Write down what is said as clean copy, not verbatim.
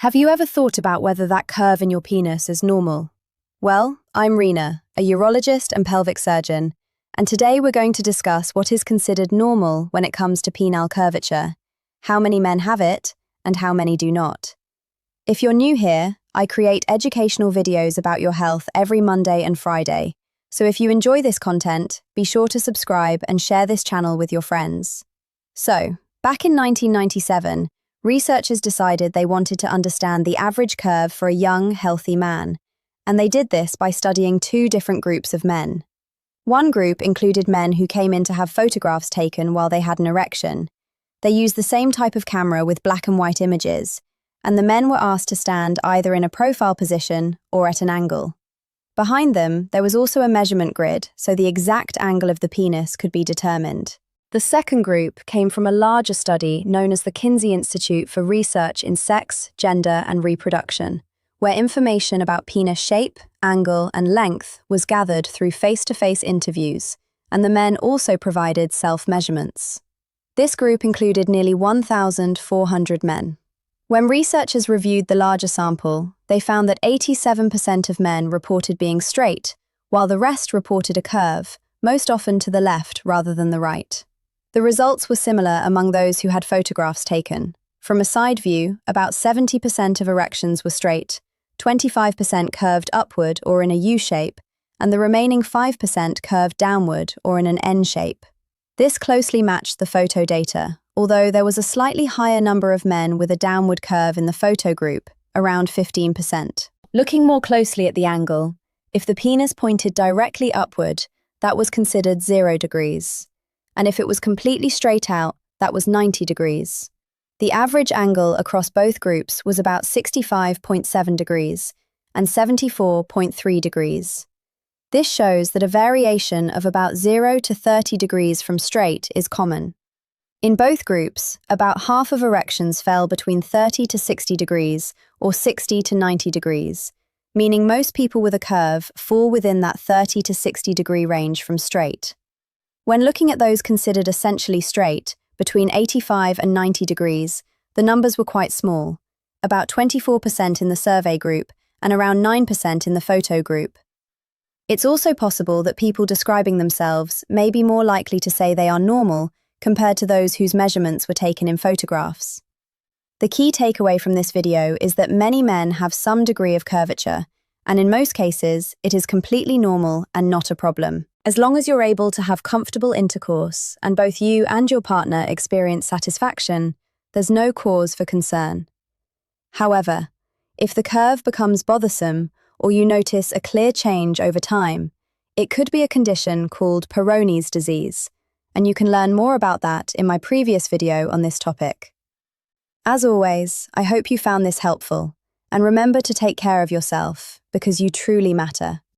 Have you ever thought about whether that curve in your penis is normal? Well, I'm Rena, a urologist and pelvic surgeon, and today we're going to discuss what is considered normal when it comes to penile curvature, how many men have it, and how many do not. If you're new here, I create educational videos about your health every Monday and Friday, so if you enjoy this content, be sure to subscribe and share this channel with your friends. So, back in 1997, researchers decided they wanted to understand the average curve for a young, healthy man, and they did this by studying two different groups of men. One group included men who came in to have photographs taken while they had an erection. They used the same type of camera with black and white images, and the men were asked to stand either in a profile position or at an angle. Behind them, there was also a measurement grid, so the exact angle of the penis could be determined. The second group came from a larger study known as the Kinsey Institute for Research in Sex, Gender and Reproduction, where information about penis shape, angle and length was gathered through face-to-face interviews, and the men also provided self-measurements. This group included nearly 1,400 men. When researchers reviewed the larger sample, they found that 87% of men reported being straight, while the rest reported a curve, most often to the left rather than the right. The results were similar among those who had photographs taken. From a side view, about 70% of erections were straight, 25% curved upward or in a U shape, and the remaining 5% curved downward or in an N shape. This closely matched the photo data, although there was a slightly higher number of men with a downward curve in the photo group, around 15%. Looking more closely at the angle, if the penis pointed directly upward, that was considered 0 degrees. And if it was completely straight out, that was 90 degrees. The average angle across both groups was about 65.7 degrees and 74.3 degrees. This shows that a variation of about 0 to 30 degrees from straight is common. In both groups, about half of erections fell between 30 to 60 degrees or 60 to 90 degrees, meaning most people with a curve fall within that 30 to 60 degree range from straight. When looking at those considered essentially straight, between 85 and 90 degrees, the numbers were quite small, about 24% in the survey group and around 9% in the photo group. It's also possible that people describing themselves may be more likely to say they are normal compared to those whose measurements were taken in photographs. The key takeaway from this video is that many men have some degree of curvature, and in most cases, it is completely normal and not a problem. As long as you're able to have comfortable intercourse and both you and your partner experience satisfaction, there's no cause for concern. However, if the curve becomes bothersome or you notice a clear change over time, it could be a condition called Peyronie's disease, and you can learn more about that in my previous video on this topic. As always, I hope you found this helpful, and remember to take care of yourself because you truly matter.